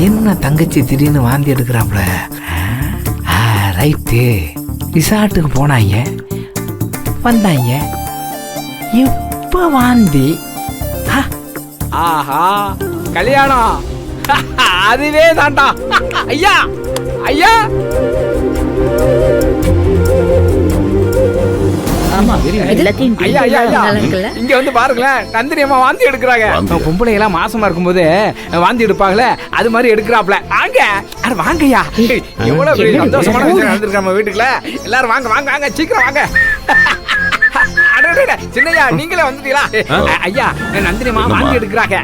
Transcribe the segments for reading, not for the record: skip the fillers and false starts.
என்ன தங்கச்சி திடீர்னு வாந்தி எடுக்கிறாப்புல? ரைட்டு, ரிசார்ட்டுக்கு போனாங்க, வந்தாங்க, இப்ப வாந்தி. ஆஹா, கல்யாணம் அதுவே தாண்டா. ஐயா ஐயா, இங்க வந்து பாருங்களேன், நந்தினி அம்மா வாந்தி எடுக்கிறாங்க. பொம்பளை எல்லாம் மாசமா இருக்கும்போது வாந்தி எடுப்பாங்களே, அது மாதிரி எடுக்கிறாப்ல. வாங்க, அட வாங்கய்யா, எவ்வளவு பெரிய சந்தோஷமான விஷயம் நடந்திருக்கு நம்ம வீட்டுக்குள்ள. எல்லாரும் வாங்க வாங்க வாங்க, சீக்கிரம் வாங்க. சின்னையா, நீங்களே வந்துட்டீங்களா? ஐயா, நந்தினி அம்மா வாந்தி எடுக்கிறாங்க.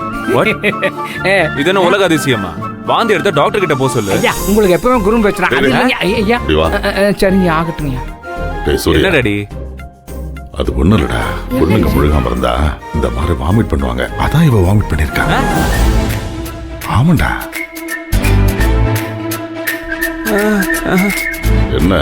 இது என்ன உலக அதிசயமா? வாந்தி எடுத்த டாக்டர் கிட்ட போக சொல்லு. ஐயா, உங்களுக்கு எப்பவும் குறும்பு வச்சுறாங்க. ஐயா சரிங்க, ஆகட்டுங்க. என்ன டாடி? அது ஒண்ணும் இல்லடா, பொண்ணுங்க முழுகாம இருந்தா இந்த மாதிரி வாமிட் பண்ணுவாங்க. அதான் இவ வாமிட் பண்ணிருக்கா. ஆமாண்டா. என்ன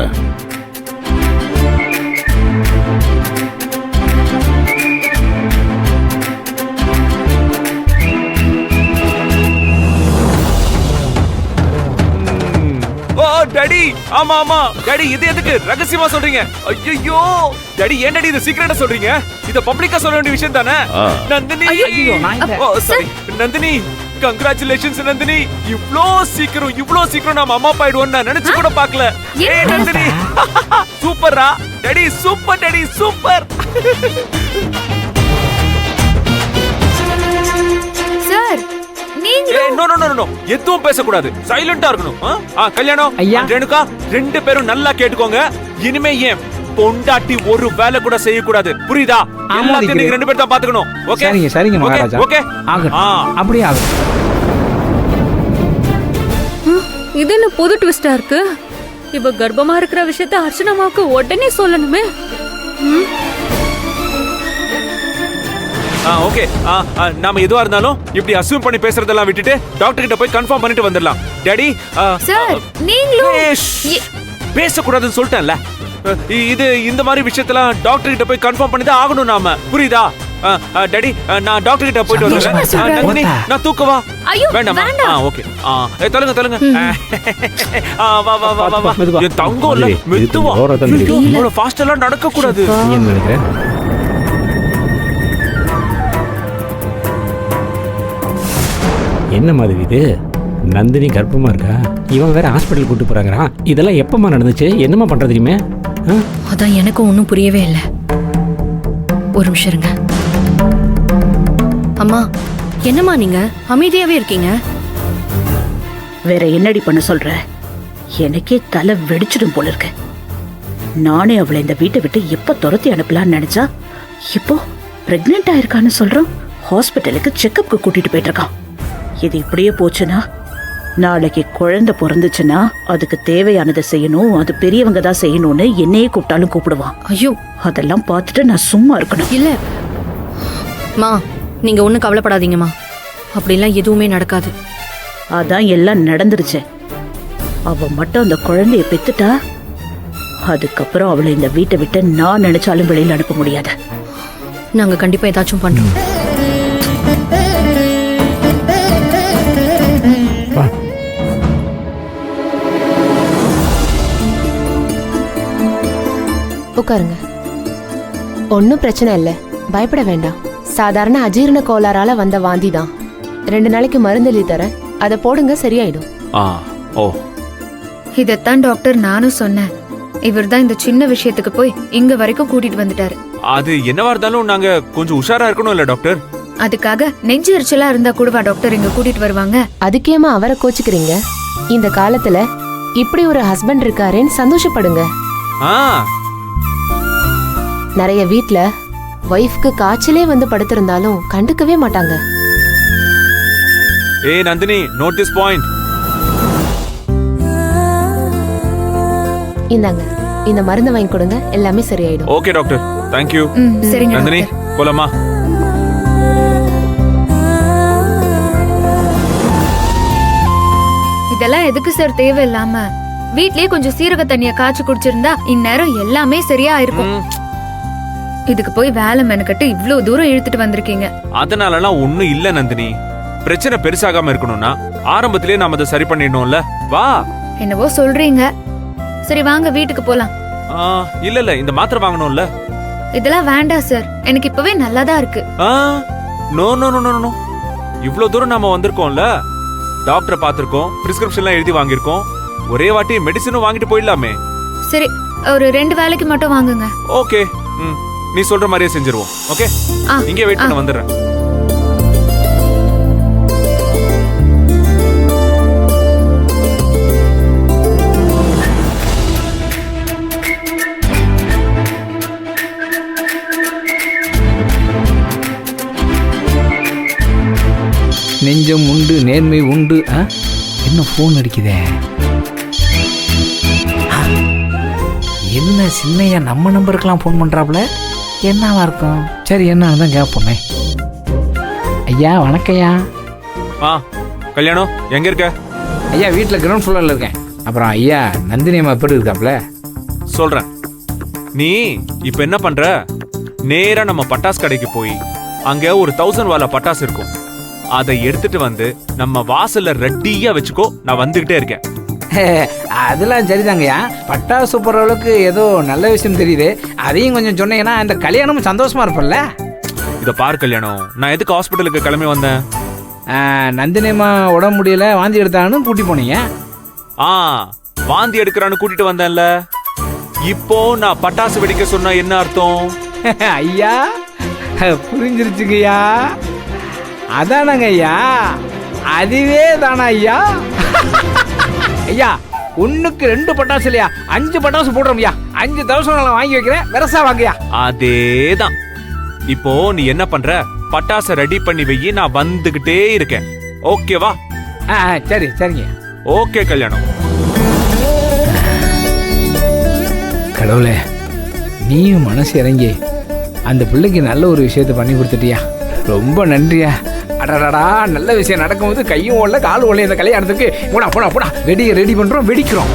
டாடி? ஆமா ஆமா டாடி, இது எதுக்கு ரகசியமா சொல்றீங்க? ஐயோ டாடி, ஏன் டாடி இது சீக்ரெட்டா சொல்றீங்க? இது பப்ளிக்கா சொல்ல வேண்டிய விஷயம் தானே? Nandini, sorry Nandini, congratulations Nandini. இவ்ளோ சீக்கிரம் நாம அம்மா அப்பா ஆயிடுவோம் நான் நினைச்சு கூட பார்க்கல. ஏய் நந்தினி, சூப்பர்ரா daddy, super daddy, super. Sir, no, எதுவும் பேசக்கூடாது, சைலண்டா இருக்கணும். கல்யாணம், ரேணுகா, ரெண்டு பேரும் நல்லா கேட்டுக்கோங்க. இனிமே ஏன் பொண்டாட்டி ஒரு வேலை கூட செய்யக்கூடாது, புரியுதா? எல்லாத்தையும் நீங்க ரெண்டு பேரும் தான் பாத்துக்கணும். ஓகே? சரிங்க மகாராஜா. ஓகே, அப்படியே ஆகும். இது என்ன புது ட்விஸ்டா இருக்கு? இவ கர்ப்பமா இருக்கிற விஷயத்தை அர்ச்சனாமாவுக்கு உடனே சொல்லணுமே. ஓகே, நாம எதுவா இருந்தாலும் இப்படி அஸ்யூம் பண்ணி பேசுறதெல்லாம் விட்டுட்டு டாக்டர் கிட்ட போய் கன்ஃபார்ம் பண்ணிட்டு வந்துடலாம். டாடி, சார் நீங்களும் பேசக்கூடாதுன்னு சொல்லிட்டேன்ல. இது இந்த மாதிரி விஷயத்தெல்லாம் டாக்டர் கிட்ட போய் கன்ஃபார்ம் பண்ணி தான் ஆகணும் நாம, புரியுதா? டாடி, நான் டாக்டர் கிட்ட போயிட்டு வந்துடுறேன். நந்தினி, நான் தூக்கவா? வேண்டாமா? ஓகே, தள்ளுங்க. வா வா வா வா. என் தங்கம் இல்ல, மெதுவா. இவ்வளவு ஃபாஸ்ட் எல்லாம் நடக்க கூடாது. என்ன மாதிரி இது? நந்தினி கர்ப்பமா இருக்கா, இவன் வேற ஹாஸ்பிட்டல் கூட்டு போறாங்கறான். இதெல்லாம் எப்பமா நடந்துச்சு? என்னமா பண்றது தெரியுமே? அதான் எனக்கும் ஒன்றும் புரியவே இல்லை. ஒரு நிமிஷம் இருங்க. அம்மா, என்னம்மா நீங்க அமைதியாவே இருக்கீங்க? வேற என்னடி பண்ண சொல்ற? எனக்கே தலை வெடிச்சிடும் போல இருக்கு. நானே அவளை இந்த வீட்டை விட்டு எப்ப துரத்தி அனுப்பலான்னு நினைச்சா, இப்போ பிரெக்னென்ட் ஆயிருக்கான்னு சொல்றோம். ஹாஸ்பிட்டலுக்கு செக்கப்க்கு கூட்டிட்டு போயிட்டு இருக்கான். இது இப்படியே போச்சுன்னா, நாளைக்கு குழந்தை பிறந்துச்சுன்னா அதுக்கு தேவையானதை செய்யணும், அது பெரியவங்க தான் செய்யணும்னு என்னையே கூப்பிட்டாலும் கூப்பிடுவான். ஐயோ, அதெல்லாம் பார்த்துட்டு நான் சும்மா இருக்கணும். இல்ல மா, நீங்க ஒன்னும் கவலைப்படாதீங்கம்மா. அப்படிலாம் எதுவுமே நடக்காது. அதான் எல்லாம் நடந்துருச்சு. அவ மட்டும் அந்த குழந்தைய பெத்துட்டா, அதுக்கப்புறம் அவளை இந்த வீட்டை விட்டு நான் நினைச்சாலும் வெளியில அனுப்ப முடியாது. நாங்க கண்டிப்பா ஏதாச்சும் பண்றோம். உட்காருங்க. ஒன்னும் பிரச்சனை இல்ல, பயப்பட வேண்டாம். சாதாரண அஜீரண கோளாறால வந்த வாந்தி தான். 2 நாளைக்கு மருந்து எழுதி தரேன், அதை போடுங்க, சரியாயிடும். இதத்தான் டாக்டர் நானும் சொன்னேன். இவர் தான் இந்த சின்ன விஷயத்துக்கு போய் இங்க வரைக்கும் கூட்டிட்டு வந்துட்டாரு. அது என்னவா இருந்தாலும் நாங்க கொஞ்சம் உஷாரா இருக்கணும் இல்ல டாக்டர்? அதுக்காக நெஞ்சு எரிச்சலா இருந்தா கூடவா டாக்டர் இங்க கூட்டிட்டு வருவாங்க? அதுக்கேமா அவரை கோச்சுக்கிறீங்க? இந்த காலத்துல இப்படி ஒரு ஹஸ்பண்ட் இருக்காரேன்னு சந்தோஷப்படுங்க. நிறைய வீட்ல வைஃப்க்கு காய்ச்சலே வந்து படுத்திருந்தாலும் கண்டுக்கவே மாட்டாங்க. ஏய் நந்தினி, நோட் திஸ் பாயிண்ட். இந்தாங்க, இந்த மருந்து வாங்கி கொடுங்க, எல்லாமே சரியாயிடும். Okay doctor, thank you. சரிங்க நந்தினி, போலாமா? இதெல்லாம் எதுக்கு சார் தேவையில்லாம? வீட்லயே கொஞ்சம் சீரக தண்ணிய காய்ச்சி குடிச்சிருந்தா இந்நேரம் எல்லாமே சரியா இருக்கும். இதுக்கு போய் வேலை மெனக்கட்டு இவ்ளோ தூரம் இழுத்துட்டு வந்திருக்கீங்க. அதனாலலாம் ஒண்ணும் இல்ல நந்தினி. பிரச்சனை பெருசாகாம இருக்கணும்னா ஆரம்பத்திலேயே நாம அதை சரி பண்ணிடணும்ல. வா. என்னவோ சொல்றீங்க. சரி வாங்க வீட்டுக்கு போலாம். இல்ல இந்த மாத்திரை வாங்கணும்ல. இதெல்லாம் வேண்டாம் சார், எனக்கு இப்பவே நல்லாதான் இருக்கு. No no no no. இவ்ளோ தூரம் நாம வந்திருக்கோம்ல, டாக்டரை பார்த்திருக்கோம், பிரிஸ்கிரிப்ஷன்லாம் எழுதி வாங்கியிருக்கோம். ஒரே வாட்டி மெடிசனும் வாங்கிட்டு போயிடலாமே. சரி ஒரு 2 வேளைக்கு மட்டும் வாங்குங்க. ஓகே, நீ சொல்ற மாதிரியே செஞ்சிருவோம். ஓகே, இங்கே வெயிட் பண்ண வந்துடுறேன். நெஞ்சம் உண்டு நேர்மை உண்டு. என்ன ஃபோன் அடிக்குதே? என்ன சின்னையா நம்ம நம்பருக்கெல்லாம் ஃபோன் பண்றாப்புல? என்னவா இருக்கும்? சரி என்னன்னு தான் கேட்போமே. ஐயா வணக்கம்யா. கல்யாணம் எங்க இருக்க? ஐயா வீட்டில் கிரவுண்ட் ஃப்ளோரில் இருக்கேன். அப்புறம் ஐயா நந்தினி அம்மா எப்படி இருக்காப்புல? சொல்றேன். நீ இப்ப என்ன பண்ற? நேரா நம்ம பட்டாசு கடைக்கு போய் அங்க ஒரு 1000 வாலா பட்டாசு இருக்கும், அதை எடுத்துட்டு வந்து நம்ம வாசல்ல ரெட்டியா வச்சுக்கோ. நான் வந்துகிட்டே இருக்கேன். அதெல்லாம் சரிதாங்கய்யா. பட்டாசு போடுற அளவுக்கு ஏதோ நல்ல விஷயம் தெரியுது. அதையும் கொஞ்சம் சொன்னீங்கன்னா இந்த கல்யாணமும் சந்தோஷமா இருப்பல்ல. இத பாரு கல்யாணம், நான் எதுக்கு ஹாஸ்பிட்டலுக்கு கிளம்பி வந்தேன்? நந்தினியம்மா உடம்பு முடியல, வாந்தி எடுத்தான்னு கூட்டி போனீங்க. வாந்தி எடுக்கிறான்னு கூட்டிட்டு வந்தேன்ல. இப்போ நான் பட்டாசு வெடிக்க சொன்னா என்ன அர்த்தம்? ஐயா புரிஞ்சிருச்சுங்கய்யா. அதானங்க ஐயா, அதுவே தானா ஐயா? ஐயா 1க்கு 2 பட்டாசு இல்லையா, 5 பட்டாசு போடுறோம் ஐயா. 5000 வாங்கி வைக்கிறேன், வெரசா வாங்கய்யா. அதேதான். இப்போ நீ என்ன பண்ற? பட்டாசை ரெடி பண்ணி வை, நான் வந்துகிட்டே இருக்கேன். ஓகேவா? சரி சரிங்க. ஓகே கல்யாணம். கடவுளே, நீயும் மனசு இறங்கி அந்த பிள்ளைக்கு நல்ல ஒரு விஷயத்த பண்ணி கொடுத்துட்டியா. ரொம்ப நன்றியா. அடடா, நல்ல விஷயம் நடக்கும்போது கையும் ஓடல காலும் ஓடல. இந்த கல்யாணத்துக்கு போடா போடா போடா, வெடியை ரெடி பண்றோம், வெடிக்கிறோம்.